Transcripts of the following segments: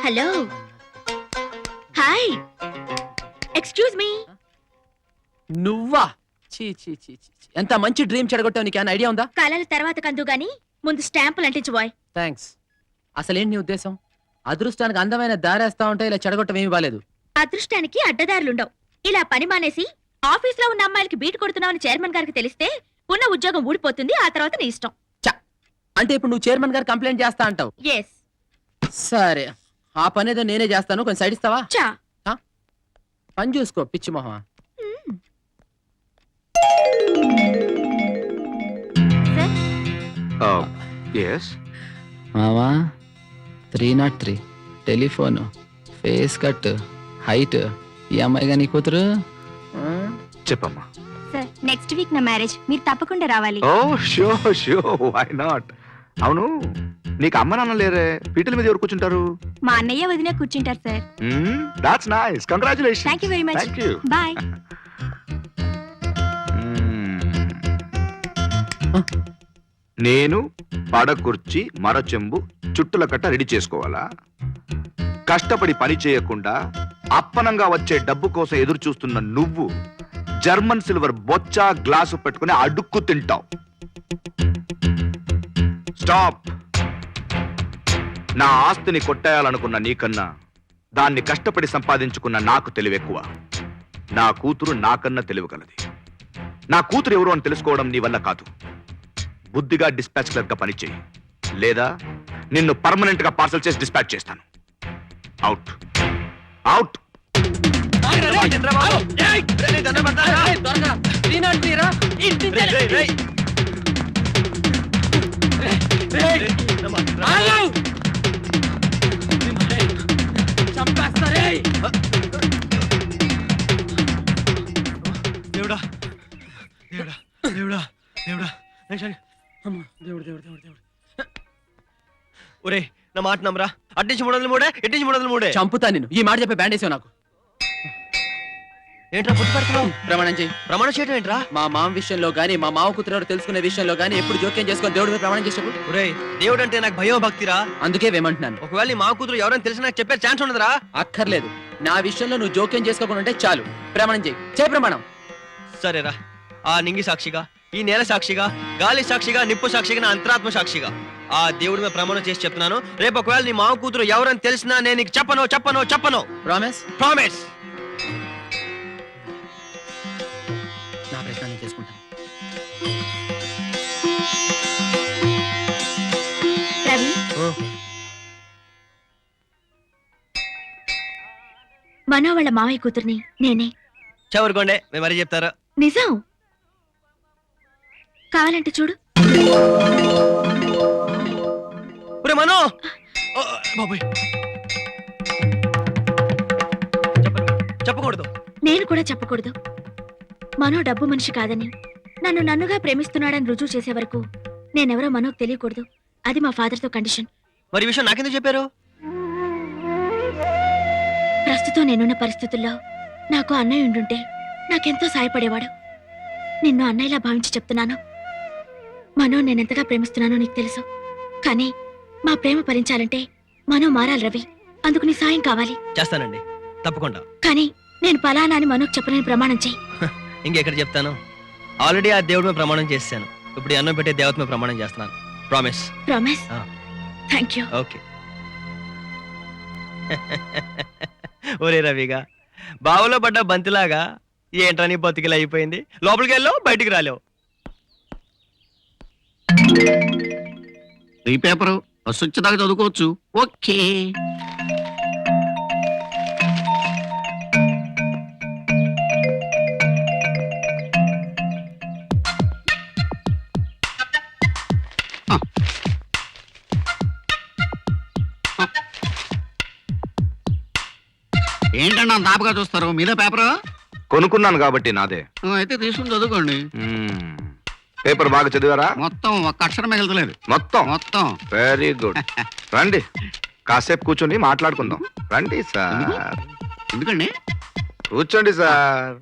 Hello hi excuse me. నువ్వా? చీ చీ చీ చీ. ఎంత మంచి డ్రీమ్ చెడగొట్టావు, నీకు ఏమైనా ఐడియా ఉందా? కలల తర్వాత కందు గాని ముందు స్టాంపులు అంటించు బాయ్. థ్యాంక్స్. అసలేంటి నీ ఉద్దేశం? అదృష్టానికి అందమైన దారేస్తా ఉంటే ఇలా చెడగొట్టం ఏమీ బాలేదు. అదృష్టానికి అడ్డదారులుండవు. ఇలా పని మానేసి ఆఫీస్ లో ఉన్న అమ్మాయిలకి బీట్ కొడుతున్నావని చైర్మన్ గారికి తెలిస్తే ఉన్న ఉద్యోగం ఊడిపోతుంది. ఆ తర్వాత నీ ఇష్టం. అంటే ఇప్పుడు నువ్వు చైర్మన్ గారు కంప్లైంట్ చేస్తా అంటావు? ఎస్. సరే, ఆ పని ఏదో నేనే చేస్తాను, కొంచెం సైడ్ ఇస్తావా? చా పని చూసుకో పిచ్చి మొహమా. మావా 303 టెలిఫోన్, ఫేస్ కట్, హైట్, ఈ అమ్మాయిగా నీ కూతురు. చెప్పమ్మా. సార్ నెక్స్ట్ వీక్ నా మ్యారేజ్, మీరు తప్పకుండా రావాలి. Oh sure sure, why not. అవును, నీకు అమ్మ నాన్న లేరే, పీటల మీద ఎవరు కూర్చుంటారు? మా అన్నయ్య వదిన కూర్చుంటారు sir. That's nice, congratulations. Thank you very much. Thank you. Bye. నేను పడకుర్చి, మరచెంబు, చుట్టుల కట్ట రెడీ చేసుకోవాలా? కష్టపడి పని చేయకుండా అప్పనంగా వచ్చే డబ్బు కోసం ఎదురు చూస్తున్న నువ్వు జర్మన్ సిల్వర్ బొచ్చ గ్లాసు పెట్టుకుని అడుక్కు తింటావు. స్టాప్. నా ఆస్తిని కొట్టేయాలనుకున్న నీకన్నా దాన్ని కష్టపడి సంపాదించుకున్న నాకు తెలివెక్కువ. నా కూతురు నాకన్నా తెలివిగలది. నా కూతురు ఎవరు అని తెలుసుకోవడం నీ వల్ల కాదు. బుద్ధిగా డిస్పాచ్ క్లర్క్ గా పనిచేయి, లేదా నిన్ను పర్మనెంట్ గా పార్సల్ చేసి డిస్పాచ్ చేస్తాను. Out out. దేవుడా దేవుడా దేవుడా దేవుడా, ఒరే నా మాట నమ్మరా. అట్టించి 303, ఎట్టించి 303. చంపుతా నేను. ఈ మాట చెప్పే బ్యాండ్ వేసావు నాకు. ఏంట్రా పుట్టి పెడుతున్నావు? ప్రమాణం చేయి. ప్రమాణం చేయడం ఏంట్రా? మా మామ విషయంలో గానీ, మా మావ కూతురు తెలుసుకునే విషయంలో గానీ ఎప్పుడు జోక్యం చేసుకొని దేవుడి మీద ప్రమాణం చేసేప్పుడు. ఒరే, దేవుడు అంటే నాకు భయం భక్తిరా. అందుకే వేమంటున్నాను. ఒకవేళ నీ మా కూతురు ఎవరైనా తెలిసి నాకు చెప్పే ఛాన్స్ ఉండదురా. అక్కర్లేదు. నా విషయంలో నువ్వు జోక్యం చేసుకోకుండా ఉంటే చాలు. ప్రమాణం చేయి. చేయి ప్రమాణం. సరేరా, ఆ నింగి సాక్షిగా, ఈ నేల సాక్షిగా, గాలి సాక్షిగా, నిప్పు సాక్షిగా, నా అంతరాత్మ సాక్షిగా ఆ దేవుడి మీద ప్రమాణం చేసి చెప్తున్నాను. రేపు ఒకవేళ నీ మావ కూతురు ఎవరైనా తెలిసినా నేను నీకు చెప్పను చెప్పను చెప్పను. ప్రామిస్? ప్రామిస్. నా ప్రయత్నం నేను చేసుకుంటాను. రవి, మనో వాళ్ళ మావయ్య కూతుర్ని నేనే. చవరుకోండి, మేము మరీ చెప్తారా? నిజం. కావాలంటే చూడు. ఒరే మనో, బాబోయ్ చెప్పకూడదు. నేను కూడా చెప్పకూడదు. మనో డబ్బు మనిషి కాదని, నన్ను నన్నుగా ప్రేమిస్తున్నాడని రుజువు చేసే వరకు నేనెవరో మనోకు తెలియకూడదు. అది మా ఫాదర్తో కండిషన్. మరి ఈ విషయం నాకెందుకు చెప్పారు? ప్రస్తుతం నేనున్న పరిస్థితుల్లో నాకు అన్నయ్య ఉండుంటే నాకెంతో సాయపడేవాడు. నిన్ను అన్నయ్యలా భావించి చెప్తున్నాను. మనో నేనెంతగా ప్రేమిస్తున్నానో నీకు తెలుసు. కానీ మా ప్రేమ భరించాలంటే మనో మారాలి రవి. అందుకు నీ సాయం కావాలి. చేస్తానండి, తప్పకుండా. కానీ నేను పలానా అని మనోకు చెప్పలేని ప్రమాణం చెయ్యి. ఇంకెక్కడ చెప్తాను? ఆల్రెడీ ఆ దేవుడి మీద ప్రమాణం చేశాను. ఇప్పుడు అన్నం పెట్టే దేవత మీద ప్రమాణం చేస్తున్నాను. Promise. Promise? Thank you. Okay. ఒరే రవిగా, బావులో పడ్డ బంతిలాగా ఏంట్రా నీ బతికిలా అయిపోయింది. లోపలికి వెళ్ళావు, బయటికి రాలేవు. ఈ పేపరు వచ్చేదాకా చదువుకోవచ్చు. ఓకే. ఏంటన్నా దాపగా చూస్తారు? మీదే పేపరు? కొనుక్కున్నాను కాబట్టి నాదే. అయితే తీసుకుని చదువుకోండి. పేపర్ బాగా చదివారా? మొత్తం ఒక్క అక్షరం మిగలలేదు. మొత్తం? మొత్తం. Very good. రండి, కాసేపు కూర్చొని మాట్లాడుకుందాం. రండి సార్. ఎందుకండి? కూర్చోండి సార్.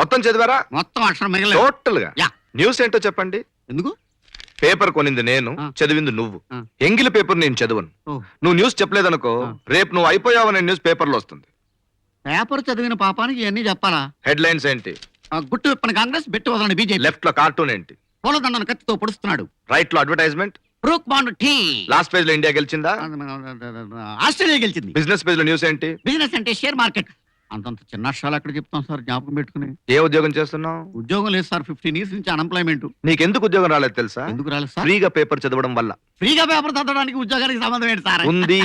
మొత్తం చదివారా? మొత్తం అక్షరం మిగలలేదు. టోటల్ గా. యా. న్యూస్ ఏంటో చెప్పండి. ఎందుకు? పేపర్ కొనింది నేను, ఆ. చదివింది నువ్వు. ఆ. ఎంగిలి పేపర్ నేను చదవను. ఓ. నువ్వు న్యూస్ చెప్పలేదనుకో, ఆ. రేపు నువ్వు అయిపోయావనే న్యూస్ పేపర్లో వస్తుంది. పేపర్ చదివిన పాపానికి ఇవన్నీ చెప్పాలా? హెడ్లైన్స్ ఏంటి? గుట్టు విప్పని కాంగ్రెస్, బెట్టు వదలని బీజేపీ, లెఫ్ట్ లో కార్టూన్ ఏంటి? పూలదండను కత్తితో పొడుస్తున్నాడు. రైట్ లో advertisement, Brooke Bond tea. Last page లో ఇండియా గెలిచిందా? ఆస్ట్రేలియా గెలిచింది. బిజినెస్ పేజ్ లో న్యూస్ ఏంటి? బిజినెస్ అంటే షేర్ మార్కెట్. అంతంత చిన్న అక్షరాలు ఎక్కడ చెప్తాం సార్, జ్ఞాపకం పెట్టుకుని. ఏ ఉద్యోగం చేస్తున్నావు? ఉద్యోగం లేదు సార్, 15 years నుంచి అన్ఎంప్లాయ్మెంట్. నీకెందుకు ఉద్యోగం రాలేదు తెలుసా? ఎందుకు రాలేదు సార్? ఫ్రీగా పేపర్ చదవడం వల్ల ఫ్రీగా పేపర్ చదవడానికి ఉద్యోగానికి సంబంధం ఏంటి సార్? ఉంది.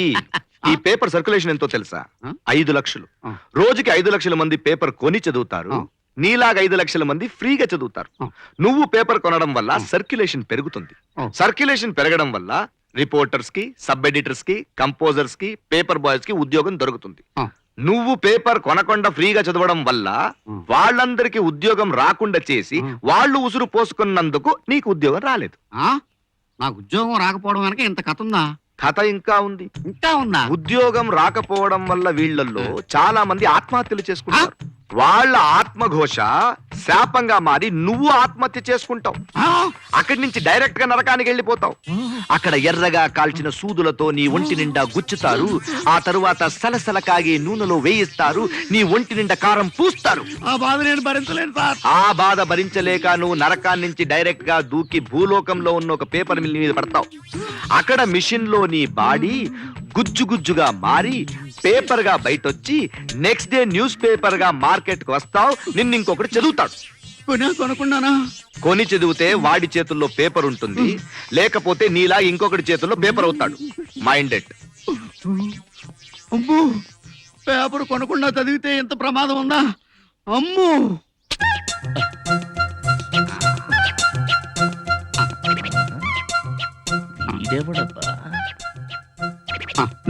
ఈ పేపర్ సర్క్యులేషన్ ఎంతో తెలుసా? ఆ? 5 లక్షలు. ఆ. రోజుకి 5 లక్షల మంది పేపర్ కొని చదువుతారు. ఆ. నీలాగా 5 లక్షల మంది ఫ్రీగా చదువుతారు. ఆ. నువ్వు పేపర్ కొనడం వల్ల సర్క్యులేషన్ పెరుగుతుంది. ఆ. సర్క్యులేషన్ పెరగడం వల్ల రిపోర్టర్స్ కి, సబ్ ఎడిటర్స్ కి, కంపోజర్స్ కి, పేపర్ బాయ్స్ కి ఉద్యోగం దొరుకుతుంది. ఆ. నువ్వు పేపర్ కొనకుండా ఫ్రీగా చదవడం వల్ల వాళ్ళందరికీ ఉద్యోగం రాకుండా చేసి వాళ్ళు ఉసురు పోసుకున్నందుకు నీకు ఉద్యోగం రాలేదు. ఆ? నాకు ఉద్యోగం రాకపోవడం వెనక ఇంత కథ ఉందా? కథ ఇంకా ఉంది. ఇంకా ఉందా? ఉద్యోగం రాకపోవడం వల్ల వీళ్ళల్లో చాలా మంది ఆత్మహత్యలు చేసుకుంటారు. వాళ్ళ ఆత్మఘోష శాపంగా మారి నువ్వు ఆత్మహత్య చేసుకుంటావు. ఆ? అక్కడి నుంచి డైరెక్ట్ గా నరకానికి వెళ్ళిపోతావు. అక్కడ ఎర్రగా కాల్చిన సూదులతో నీ ఒంటి నిండా గుచ్చుతారు. ఆ తరువాత సలసల కాగే నూనెలో వేయిస్తారు. నీ ఒంటి నిండా కారం పూస్తారు. ఆ బాధ నేను భరించలేను సార్. ఆ బాధ భరించలేక నువ్వు నరకాన్ని నుంచి డైరెక్ట్ గా దూకి భూలోకంలో ఉన్న ఒక పేపర్ మిల్ మీద పడతావు. అక్కడ మిషన్ లో నీ బాడీ గుజ్జు గుజ్జుగా మారి పేపర్ గా బయటొచ్చి నెక్స్ట్ డే న్యూస్ పేపర్ గా మార్కెట్ కు వస్తావు. నిన్ను ఇంకొకటి చదువుతాడు. కొనుక్కున్నానా? కొని చదివితే వాడి చేతుల్లో పేపర్ ఉంటుంది, లేకపోతే నీలా ఇంకొకటి చేతుల్లో పేపర్ అవుతాడు. మైండెడ్. అమ్మో, పేపర్ కొనకుండా చదివితే ఎంత ప్రమాదం ఉందా? అమ్మో.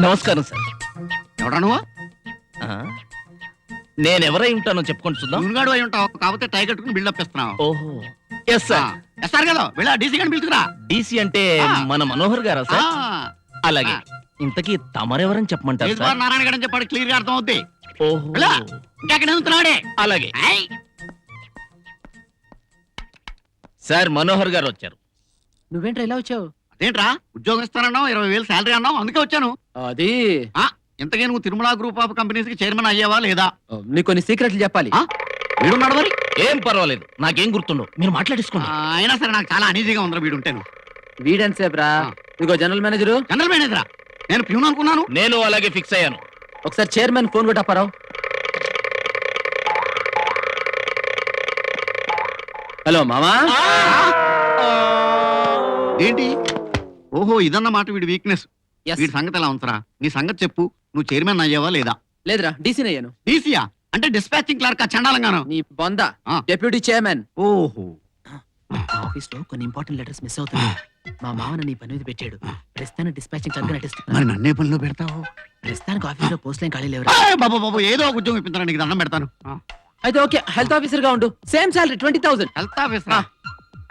నమస్కారం సార్. ఎవడా నువ్వు? నేనెవరై ఉంటానో చెప్పుకొని చూద్దాం. మునుగాడు అయి ఉంటావు, కాకపోతే టై కట్టుకుని బిల్డప్ ఇస్తున్నావు. ఓహో, ఎస్ సార్. ఎస్ఆర్ కదా, వెళ్ళా డీసీ గారిని పిలుచుకురా. డీసీ అంటే ఆ. మన మనోహర్ గారా ఆ, సార్? అలాగే. ఇంతకీ తమరెవరని చెప్పమంటారు కేశవార్ సార్? నారాయణ గారు చెప్పాడు, క్లియర్ గా అర్థం అవుద్ది. ఓహో, వెళ్ళా. ఇంకా అక్కడ ఉంటున్నాడే. అలాగే. ఏయ్, సార్ మనోహర్ గారు వచ్చారు. నువ్వేంట్రా ఇలా వచ్చావు? అదేంట్రా, ఉద్యోగం ఇస్తానన్నావు, 20,000 శాలరీ అన్నావు, అందుకే వచ్చాను. అది ఇంతకీ నువ్వు తిరుమల గ్రూప్ ఆఫ్ కంపెనీస్ కి చైర్మన్ అయ్యావా లేదా? నీకు కొన్ని సీక్రెట్లు చెప్పాలి. ఆ? వీడున్నాడు మరి. ఏం పర్వాలేదు, నాకేం గుర్తుండవు, మీరు మాట్లాడేసుకోండి. అయినా సరే నాకు చాలా అనీజీగా ఉందిరా వీడుంటేను. వీడెంతసేపు రా? ఆ. ఇదిగో జనరల్ మేనేజరు, జనరల్ మేనేజరా? నేను ప్యూన్ అనుకున్నాను. నేను అలాగే ఫిక్స్ అయ్యాను. ఒకసారి చైర్మన్ ఫోన్ కొట్టప్పారావు. హలో మామా. ఏంటి? ఓహో, ఇదన్నమాట వీడి వీక్నెస్. Yes. వీడి సంగతి ఎలా ఉంచరా? నీ సంగతి చెప్పు, నువ్వు చైర్మన్ అయ్యావా లేదా? లేదురా, డీసీని అయ్యాను. డీసీయా? అంటే డిస్పాచింగ్ క్లర్క్ చండాలంగాను. నీ బొంద ఆ. Deputy chairman. ఓహో, ఆఫీస్ లో కొన్ని ఇంపార్టెంట్ లెటర్స్ మిస్ అవుతున్నాయి. మా మామని నీ పని మీద పెట్టాడు. ప్రస్తుతానికి డిస్పాచింగ్ క్లర్క్ మరి నటిస్తున్నాను. నన్నే పనిలో పెడతావు? ప్రస్తుతానికి ఆఫీస్ లో పోస్ట్ లైన్ ఖాళీ లేవురా. బాబు బాబు, ఏదో ఒక ఉద్యోగం ఇప్పించరా, నీకు దండం పెడతాను. అయితే ఓకే, హెల్త్ ఆఫీసర్ గా ఉండు. Same salary 20,000. హెల్త్ ఆఫీసర్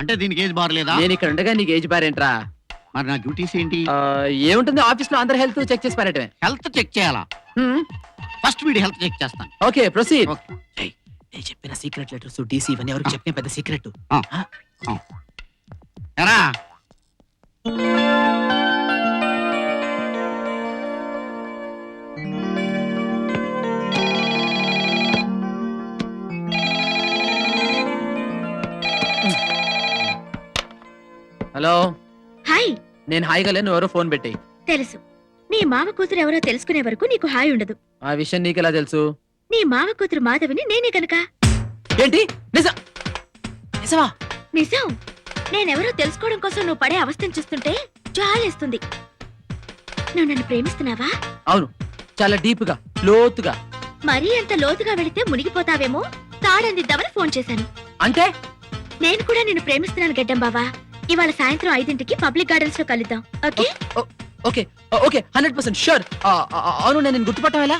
అంటే దీనికి ఏజ్ బార్ లేదా? నేను ఇక్కడ ఉండగా నీకు ఏజ్ బారేంట్రా? మరి నా డ్యూటీస్ ఏంటి? ఏముంటుంది, ఆఫీస్ లో అందరి హెల్త్ చెక్ చేసి పారటమే. హెల్త్ చెక్ చేయాలా? ఫస్ట్ వీడి హెల్త్ చెక్ చేస్తాను. Okay, proceed. Okay. నేను చెప్పిన సీక్రెట్ లెటర్స్ డీసీ ఇవన్నీ ఎవరికి చెప్పిన పెద్ద సీక్రెట్. ఎరా, హలో, హాయ్. నేను హాయిగా లేను, ఎవరో ఫోన్ పెట్టి. తెలుసు, నీ మామ కూతురు ఎవరో తెలుసుకునే వరకు నీకు హాయ్ ఉండదు. ఆ విషయం నీకెలా తెలుసు? నీ మామ కూతురు మాధవిని నేనే కనుక. ఏంటి? నిజమా? నిజం. నేనెవరో తెలుసుకోవడం కోసం నువ్వు పడే అవస్థను చూస్తుంటే చాలేస్తుంది. నువ్వు నన్ను ప్రేమిస్తున్నావా? అవును, చాలా డీప్ గా, లోతుగా. మరీ అంత లోతుగా వెళితే మునిగిపోతావేమో తాడందిద్దామని ఫోన్ చేశాను. అంటే నేను కూడా నిన్ను ప్రేమిస్తున్నాను గడ్డం బావా. ఇవాళ సాయంత్రం 5ంటికి పబ్లిక్ గార్డెన్స్ లో కలుద్దాం, ఓకే? Okay okay, 100% sure. అవును, నేను గుర్తుపట్టావు ఎలా?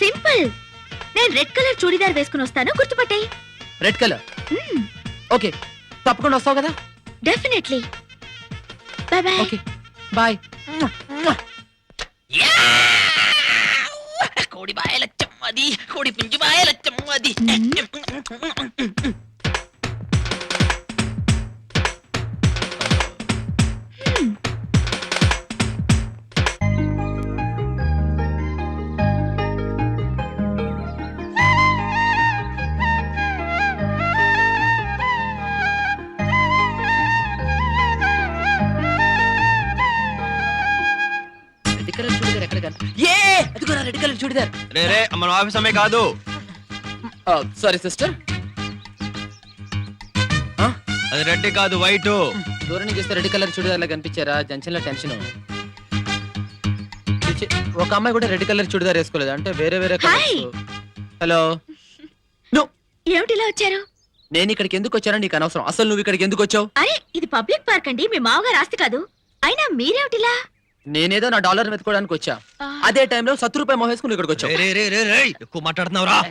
సింపుల్. నేను రెడ్ కలర్ చూడీదార్ వేసుకుని వస్తాను, గుర్తుపట్టాయి. Red colour. ఓకే, తప్పకుండా వస్తావు కదా? Definitely. Bye bye. Okay, bye. కోడి బాయలచ్చమ్మది, కోడి పుంజు బాయలచ్చమ్మది. చూడిదార్ ఎక్కడ కన్ ఏ అదిగో రెడ్ కలర్ చూడిదార్. రే రే మన ఆఫీస్ అమ్మే కాదు. Sorry sister. అది రెడ్ కాదు వైట్. దూరం నుంచి చూస్తే రెడ్ కలర్ చూడిదార్ లా కనిపించారా? జంక్షన్ లో టెన్షన్. ఒక అమ్మాయి కూడా రెడ్ కలర్ చూడిదార్ వేసుకోలేదు, అంటే వేరే వేరే హాయ్. హలో. ఏమిటి ఇలా వచ్చారు? నేను ఇక్కడికి ఎందుకు వచ్చానో నీకు అనవసరం. అసలు నువ్వు ఇక్కడికి ఎందుకు వచ్చావు? అరే ఇది పబ్లిక్ పార్క్ అండి, మీ మామగారు ఆస్తి కాదు. అయినా మీరేమిటిలా? నేనేదో నా డాలర్ వెతుకోవడానికి వచ్చా. ఆ. అదే టైంలో ₹100 మొహేసుకుని ఇక్కడికి వచ్చావు. రే రే రే రే ఎక్కువ మాట్లాడుతున్నావురా.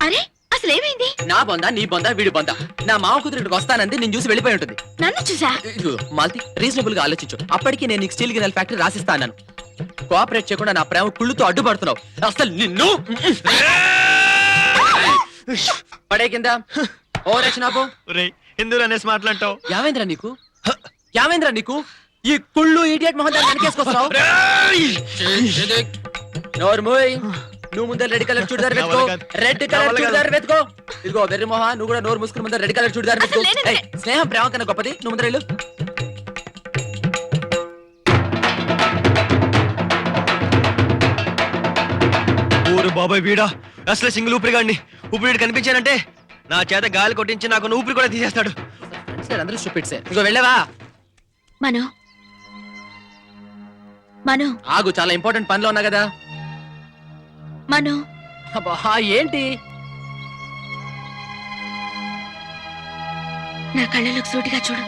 అరే అసలు ఏమైంది? నా బొందా నీ బొందా వీడి బొందా. నా మామ కూతురు ఇక్కడికి వస్తానంది, నేను చూసి వెళ్ళిపోయి ఉంటుంది. నన్ను చూసా? ఇదిగో, మాల్తి రీజనబుల్ గా ఆలోచించు. అప్పటికి నేను నీకు స్టీల్ గిన్నెల ఫ్యాక్టరీ రాసిస్తా అన్నాను. కోఆపరేట్ చేయకుండా నా ప్రేమ కుళ్ళుతో అడ్డుపడుతున్నావు. అసలు నిన్ను పడే కింద ఓ రచనాపో. రే హిందూలు అనేసి మాట్లాంటావు. యావేంద్ర నీకు యావేంద్ర నీకు ఈ కుళ్ళు ఇడియట్ మొహం దాన్ని వెనకేసుకొస్తున్నావు. నోరు మూయ్. నువ్వు ముందర రెడ్ కలర్ చూడిదార్ వెతుకో. రెడ్ కలర్ చూడిదార్ వెతుకో. ఇదిగో వెర్రి మొహ, నువ్వు కూడా నోరు మూసుకుని ముందర రెడ్ కలర్ చూడిదార్ వెతుకో. అసలు నేనే- ఏయ్, స్నేహం ప్రేమ కన్నా గొప్పది. నువ్వు ముందర వెళ్ళు. ఊరు బాబాయ్ వీడా అసలు సింగిల్ ఊపిరి గాడిని. ఊపిరి కనిపించానంటే నా చేత గాలి కొట్టించి నాకు నా ఊపిరి కూడా తీసేస్తాడు. అందరూ స్టూపిడ్సే. ఇదిగో వెళ్ళవా? మను మను ఆగు, చాలా ఇంపార్టెంట్ పనిలో ఉన్నా కదా. మను అబ్బా ఏంటి? నా కళ్ళలోకి సూటిగా చూడు.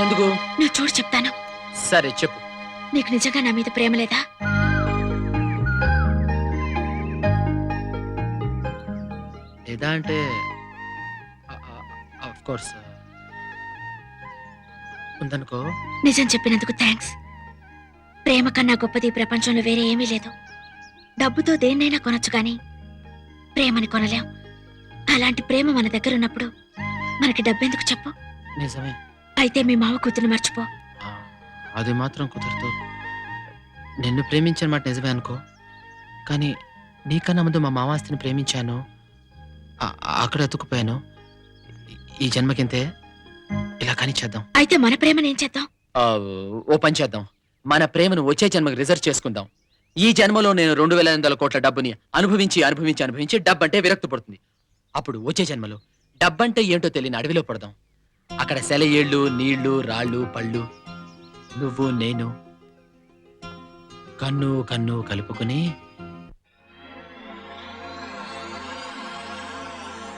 ఎందుకు? నువ్వు చూడు చెప్తాను. సరే చెప్పు. నీకు నిజంగా నా మీద ప్రేమ లేదా? లేదా అంటే ఆఫ్ కోర్స్ ఉందనుకో. నిజం చెప్పినందుకు థ్యాంక్స్. ప్రేమ కన్నా గొప్పది ఈ ప్రపంచంలో వేరే ఏమీ లేదు. డబ్బుతో దేన్నైనా కొనొచ్చు కానీ ప్రేమని కొనలేం. అలాంటి ప్రేమ మన దగ్గర ఉన్నప్పుడు మనకి డబ్బెందుకు చెప్పు? నిజమే. అయితే మీ మావ కూతురు మర్చిపో. ఆ, అది మాత్రం కుదరదు. నిన్ను ప్రేమించిన మాట నిజమే అనుకో, కానీ నీకన్నా ముందు మా మామాస్తిని ప్రేమించాను. అక్కడ ఎత్తుకుపోయాను. ఈ జన్మకింతే. ఇలా కానీ చేద్దాం. అయితే మన ప్రేమని ఏం చేద్దాం? ఓ పని చేద్దాం. మన ప్రేమను వచ్చే జన్మకి రిజర్వ్ చేసుకుందాం. ఈ జన్మలో నేను 2,800 కోట్ల డబ్బుని అనుభవించి అనుభవించి అనుభవించి డబ్బంటే విరక్తి పడుతుంది. అప్పుడు వచ్చే జన్మలో డబ్బంటే ఏంటో తెలియని అడవిలో పడదాం. అక్కడ సెలయేళ్ళు, నీళ్లు, రాళ్ళు, పళ్ళు, నువ్వు నేను కన్ను కన్ను కలుపుకుని